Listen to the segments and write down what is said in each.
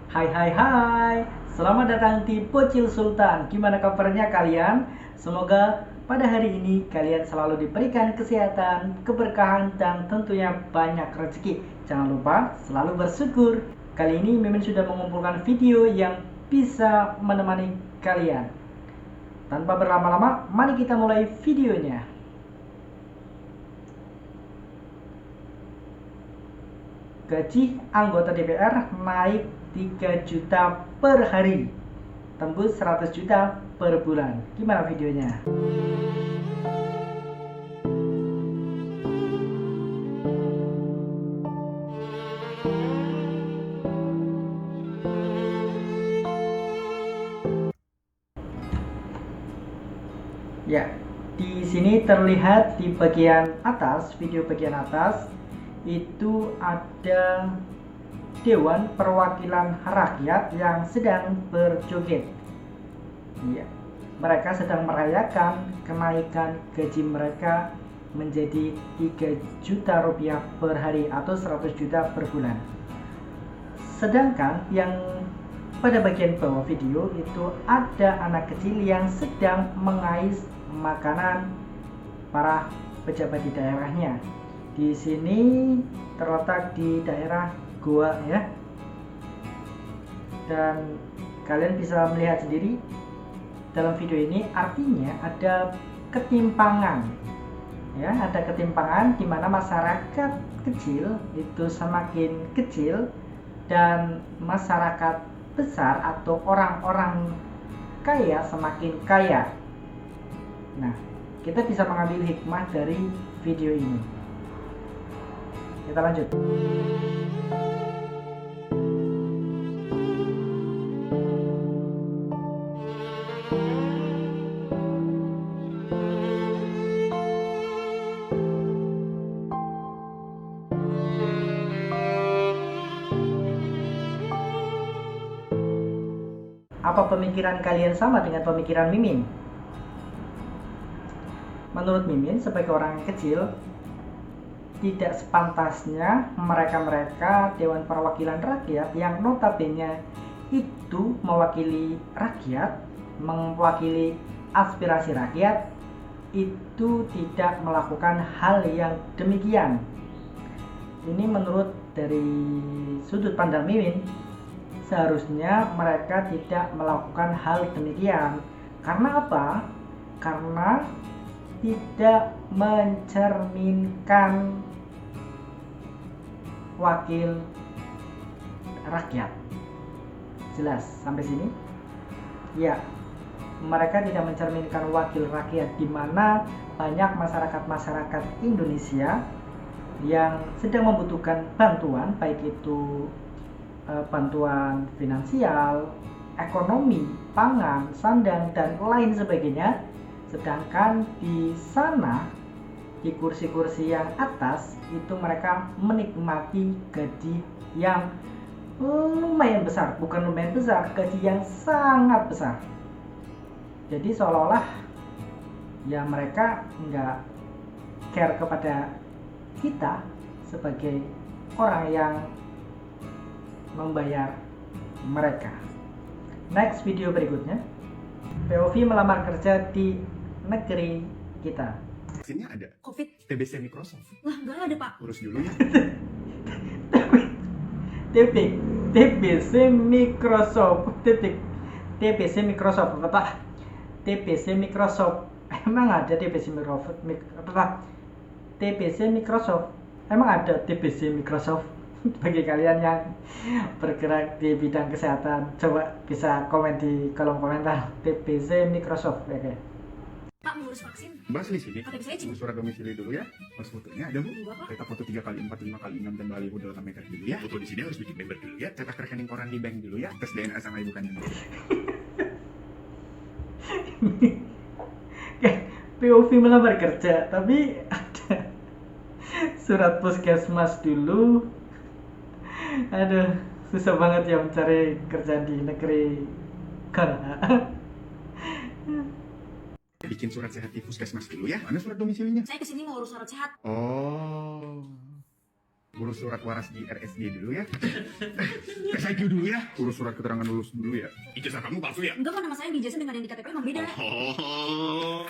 Hai hai hai, selamat datang di Pocil Sultan. Gimana kabarnya kalian? Semoga pada hari ini kalian selalu diberikan kesehatan, keberkahan, dan tentunya banyak rezeki. Jangan lupa selalu bersyukur. Kali ini Mimin sudah mengumpulkan video yang bisa menemani kalian. Tanpa berlama-lama, mari kita mulai videonya. Gaji anggota DPR naik 3 juta per hari, tembus 100 juta per bulan. Gimana videonya? Ya, di sini terlihat di bagian atas, video bagian atas itu ada Dewan Perwakilan Rakyat yang sedang berjoget. Iya, mereka sedang merayakan kenaikan gaji mereka menjadi 3 juta rupiah per hari atau 100 juta per bulan. Sedangkan yang pada bagian bawah video itu ada anak kecil yang sedang mengais makanan para pejabat di daerahnya. Di sini terletak di daerah Goa ya. Dan kalian bisa melihat sendiri dalam video ini artinya ada ketimpangan. Ya, ada ketimpangan di mana masyarakat kecil itu semakin kecil dan masyarakat besar atau orang-orang kaya semakin kaya. Nah, kita bisa mengambil hikmah dari video ini. Kita lanjut. Apa pemikiran kalian sama dengan pemikiran Mimin? Menurut Mimin, sebagai orang kecil, tidak sepantasnya mereka-mereka Dewan Perwakilan Rakyat yang notabene itu mewakili rakyat, mewakili aspirasi rakyat, itu tidak melakukan hal yang demikian. Ini menurut dari sudut pandang Mimin, seharusnya mereka tidak melakukan hal demikian. Karena apa? Karena tidak mencerminkan wakil rakyat. Jelas sampai sini? Ya, mereka tidak mencerminkan wakil rakyat, di mana banyak masyarakat Indonesia yang sedang membutuhkan bantuan, baik itu bantuan finansial, ekonomi, pangan, sandang, dan lain sebagainya. Sedangkan di sana, di kursi-kursi yang atas, itu mereka menikmati gaji yang lumayan besar. Bukan lumayan besar, gaji yang sangat besar. Jadi seolah-olah ya mereka nggak care kepada kita sebagai orang yang membayar mereka. Next video berikutnya, POV melamar kerja di negeri kita. Vaksinnya ada. COVID? TBC Microsoft. Wah, nggak ada, Pak. Urus dulu ya. TBC Microsoft. TBC Microsoft apa? TBC Microsoft. Emang ada TBC Microsoft? Apa? TBC Microsoft. Emang ada TBC Microsoft? Bagi kalian yang bergerak di bidang kesehatan, coba bisa komen di kolom komentar. TBC Microsoft. Oke. Pak, mengurus vaksin. Bahas di sini. KTP saya cuma. Surat domisili dulu ya. Pas fotonya ada Bu. Dua, Pak. Kita foto 3x4, 5x6 dan baliho 8 meter dulu ya. Foto di sini harus bikin member dulu ya. Cetak rekening koran di bank dulu ya. Tes DNA sama ibu kandung. POV melamar kerja, tapi ada surat puskesmas dulu. Aduh, susah banget ya mencari kerja di negeri Korea. Bikin surat sehat di puskesmas dulu ya. Mana surat domisilinya? Saya kesini mau urus surat sehat. Oh. urus surat waras di RSD dulu ya. SIQ dulu ya. Urus surat keterangan lulus dulu ya. Ijazah kamu palsu ya? Enggak kok, nama saya dijelasin dengan yang di KTP emang beda. Oh.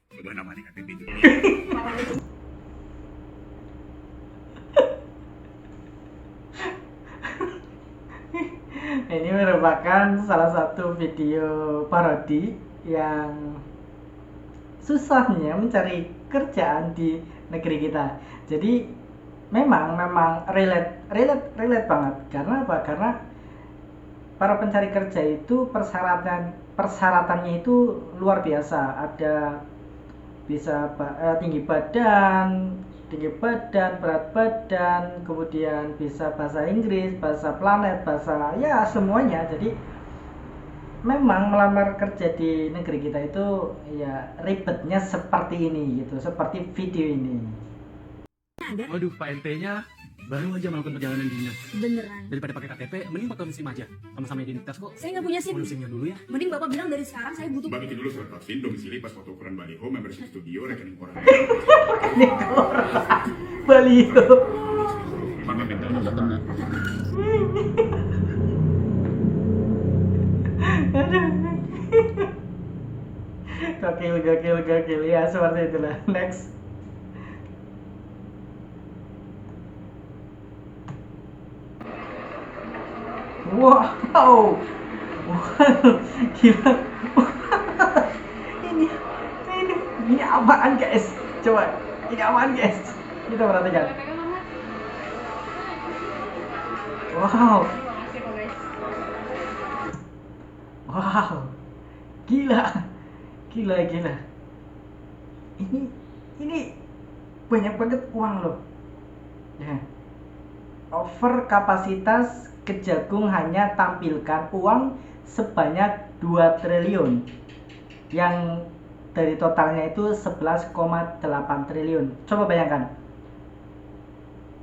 Coba nama di KTP dulu. Ini merupakan salah satu video parodi yang susahnya mencari kerjaan di negeri kita. Jadi memang relate banget. Karena apa? Karena para pencari kerja itu persyaratannya itu luar biasa. Ada bisa tinggi badan, berat badan, kemudian bisa bahasa Inggris, bahasa planet, bahasa ya semuanya. Jadi memang melamar kerja di negeri kita itu ya ribetnya seperti ini gitu, seperti video ini. Waduh, Pak RT-nya baru aja melakukan perjalanan dinas. Beneran. Daripada pakai KTP, mending pakai SIM aja. Sama-sama identitas kok. Saya nggak punya SIM. Urus SIM-nya dulu ya. Mending Bapak bilang dari sekarang saya butuh. Bagi dulu surat vaksin, domisili, pas foto ukuran baliho, membership studio, rekening koran. Ini orang baliho. Fundamental. Gokil ya, seperti itulah. Next. Wow, gila. ini ini apaan guys? Coba, ini apaan guys? Kita perhatikan. Wow, gila. Ini banyak banget uang loh. Ya. Over kapasitas Kejagung hanya tampilkan uang sebanyak 2 triliun yang dari totalnya itu 11,8 triliun. Coba bayangkan,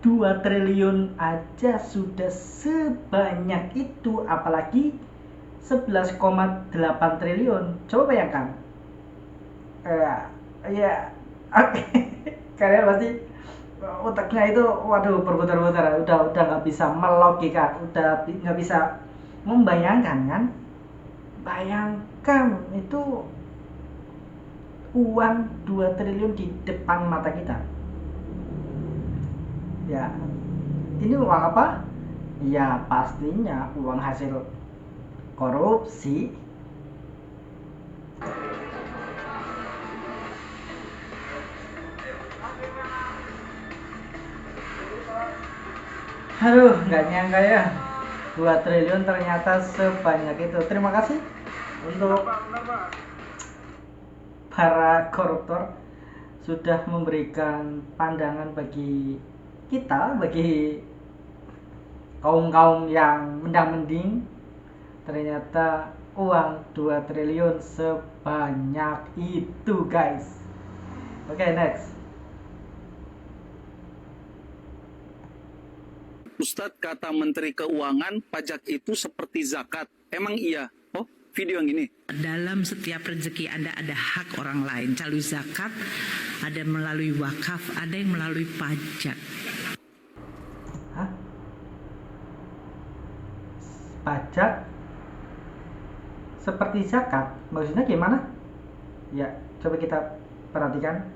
2 triliun aja sudah sebanyak itu, apalagi 11,8 triliun. Coba bayangkan. Ya, oke. Kalian pasti otaknya itu waduh berputar-putar, udah nggak bisa melogika, udah nggak bisa membayangkan kan. Bayangkan itu uang 2 triliun di depan mata kita. Ya, ini uang apa? Ya pastinya uang hasil korupsi. Aduh, nggak nyangka ya, 2 triliun ternyata sebanyak itu. Terima kasih untuk para koruptor sudah memberikan pandangan bagi kita, bagi kaum-kaum yang mendang-mending. Ternyata uang 2 triliun sebanyak itu guys. Oke, next. Ustadz, kata Menteri Keuangan, pajak itu seperti zakat. Emang iya? Oh, video yang ini. Dalam setiap rezeki Anda ada hak orang lain. Calon zakat, ada melalui wakaf, ada yang melalui pajak. Hah? Pajak seperti zakat? Maksudnya gimana? Ya, coba kita perhatikan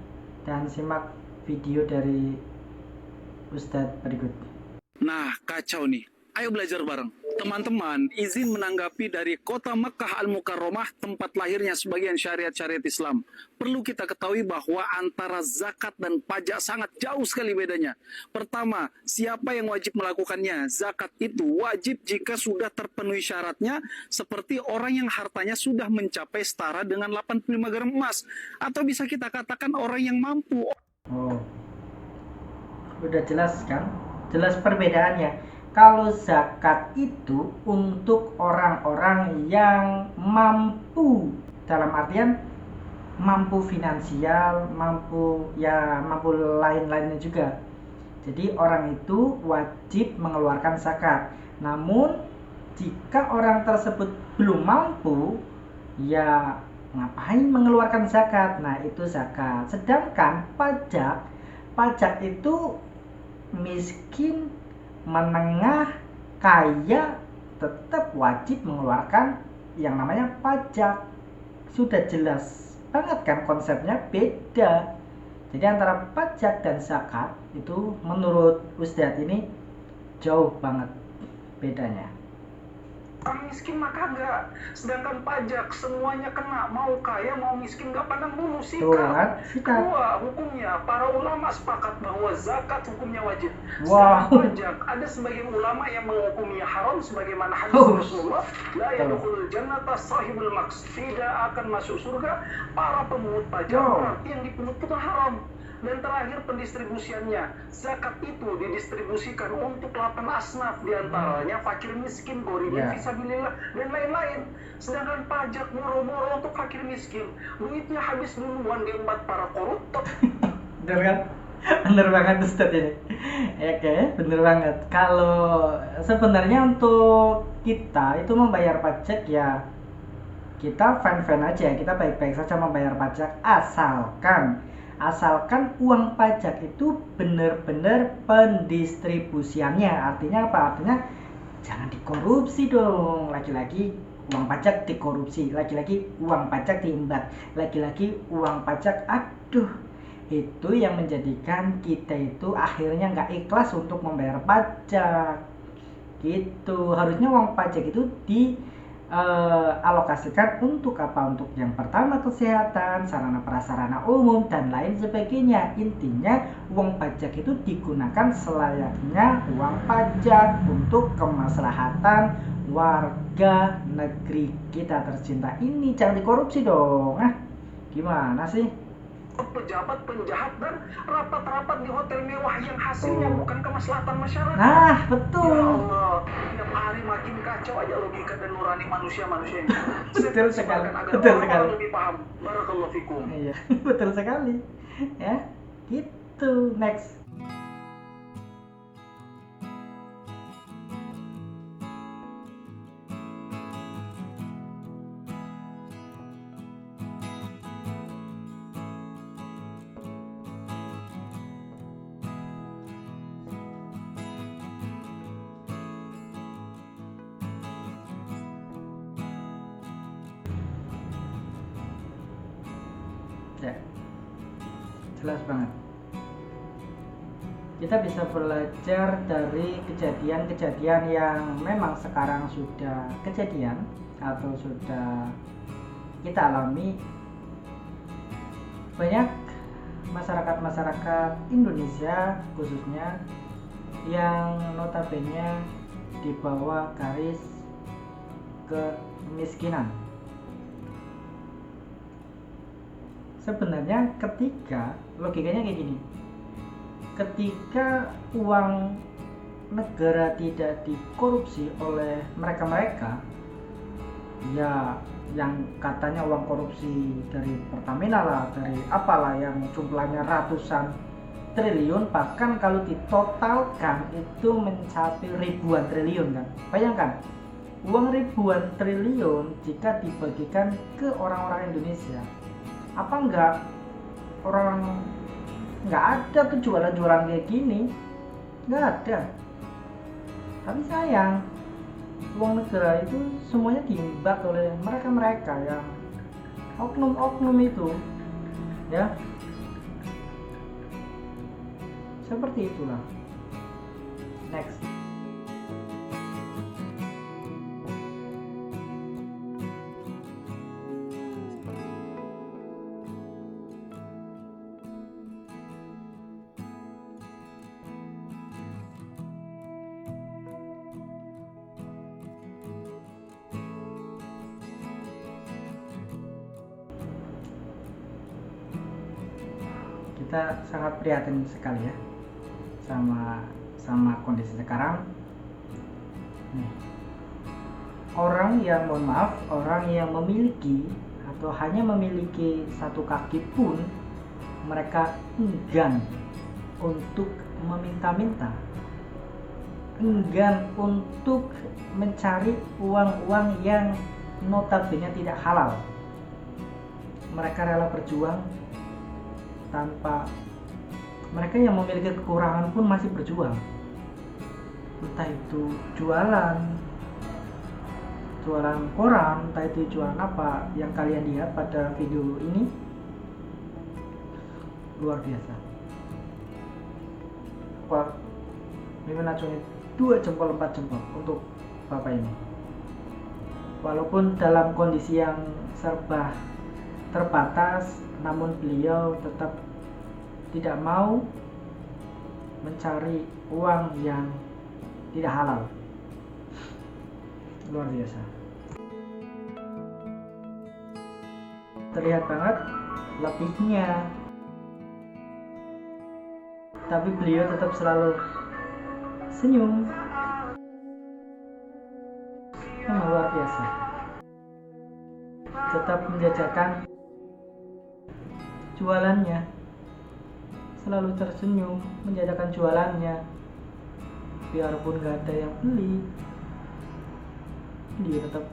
dan simak video dari Ustadz berikut. Nah, kacau nih. Ayo belajar bareng. Teman-teman, izin menanggapi dari kota Mekah Al-Mukarramah, tempat lahirnya sebagian syariat-syariat Islam. Perlu kita ketahui bahwa antara zakat dan pajak sangat jauh sekali bedanya. Pertama, siapa yang wajib melakukannya? Zakat itu wajib jika sudah terpenuhi syaratnya, seperti orang yang hartanya sudah mencapai setara dengan 85 gram emas. Atau bisa kita katakan orang yang mampu. Oh, udah jelas kan? Jelas perbedaannya. Kalau zakat itu untuk orang-orang yang mampu, dalam artian mampu finansial, mampu lain-lainnya juga. Jadi orang itu wajib mengeluarkan zakat. Namun jika orang tersebut belum mampu, ya ngapain mengeluarkan zakat? Nah, itu zakat. Sedangkan pajak itu miskin, menengah, kaya tetap wajib mengeluarkan yang namanya pajak. Sudah jelas banget kan konsepnya beda. Jadi antara pajak dan zakat itu menurut Ustadz ini jauh banget bedanya. Orang miskin mah kagak, sedangkan pajak semuanya kena, mau kaya mau miskin gak pandang bulu. Tuh kan, sikat. Kedua, hukumnya para ulama sepakat bahwa zakat hukumnya wajib. Wow. Sedangkan pajak, ada sebagian ulama yang menghukumnya haram sebagaimana hadis Oh. Rasulullah, la yadkhulul jannata sahibul maks, tidak akan masuk surga para pemungut pajak, Oh. berarti yang dipungut itu haram. Dan terakhir pendistribusiannya, zakat itu didistribusikan untuk 8 asnaf, diantaranya fakir miskin, goriban, Ya. fisabilillah, dan lain-lain. Sedangkan pajak moro-moro untuk fakir miskin, duitnya habis duluan diembat para koruptor. Bener kan? Bener banget Ustadz ini. Oke, bener banget. Kalau sebenarnya untuk kita itu membayar pajak ya kita fine-fine aja, kita baik-baik saja membayar pajak asalkan uang pajak itu benar-benar pendistribusiannya. Artinya apa? Artinya jangan dikorupsi dong. Lagi-lagi uang pajak dikorupsi, lagi-lagi uang pajak diembat, lagi-lagi uang pajak. Aduh, itu yang menjadikan kita itu akhirnya nggak ikhlas untuk membayar pajak gitu. Harusnya uang pajak itu alokasikan untuk apa? Untuk yang pertama kesehatan, sarana prasarana umum dan lain sebagainya. Intinya uang pajak itu digunakan selayaknya uang pajak untuk kemaslahatan warga negeri kita tercinta ini. Jangan dikorupsi dong. Gimana sih? Pejabat, penjahat, dan rapat-rapat di hotel mewah yang hasilnya Oh. bukan kemaslahatan masyarakat. Nah, Ya betul. Allah, tiap hari makin kacau aja logika dan nurani manusia-manusia ini. Betul sekali, Agar betul orang sekali. lebih paham. Barakallahu fikum. Iya, betul sekali. Ya, gitu. Next. Ya, jelas banget. Kita bisa belajar dari kejadian-kejadian yang memang sekarang sudah kejadian atau sudah kita alami. Banyak masyarakat-masyarakat Indonesia khususnya yang notabene di bawah garis kemiskinan. Sebenarnya logikanya kayak gini, ketika uang negara tidak dikorupsi oleh mereka-mereka, ya yang katanya uang korupsi dari Pertamina lah, dari apalah yang jumlahnya ratusan triliun, bahkan kalau ditotalkan itu mencapai ribuan triliun kan. Bayangkan, uang ribuan triliun jika dibagikan ke orang-orang Indonesia, apa enggak ada tuh jualan-jualan kayak gini, nggak ada. Tapi sayang, uang negara itu semuanya diembat oleh mereka-mereka yang oknum-oknum itu, ya seperti itulah. Next. Kita sangat prihatin sekali ya sama kondisi sekarang. Nih, orang yang memiliki atau hanya memiliki satu kaki pun mereka enggan untuk meminta-minta, enggan untuk mencari uang-uang yang notabene tidak halal. Mereka rela berjuang tanpa mereka yang memiliki kekurangan pun masih berjuang, entah itu jualan koran, entah itu jualan apa yang kalian lihat pada video ini. Luar biasa. Pak Mimin acungi 2 jempol 4 jempol untuk bapak ini. Walaupun dalam kondisi yang serba terbatas, namun beliau tetap tidak mau mencari uang yang tidak halal. Luar biasa. Terlihat banget lebihnya, tapi beliau tetap selalu senyum. Memang luar biasa. Tetap menjajakan jualannya, selalu tersenyum menjajakan jualannya, biarpun gak ada yang beli, dia tetap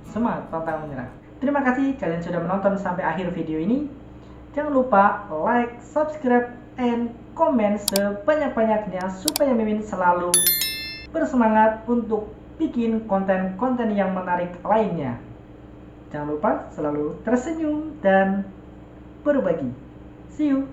semangat, pantang menyerah. Terima kasih kalian sudah menonton sampai akhir video ini. Jangan lupa like, subscribe, and komen sebanyak-banyaknya supaya Mimin selalu bersemangat untuk bikin konten-konten yang menarik lainnya. Jangan lupa selalu tersenyum dan berbagi. See you.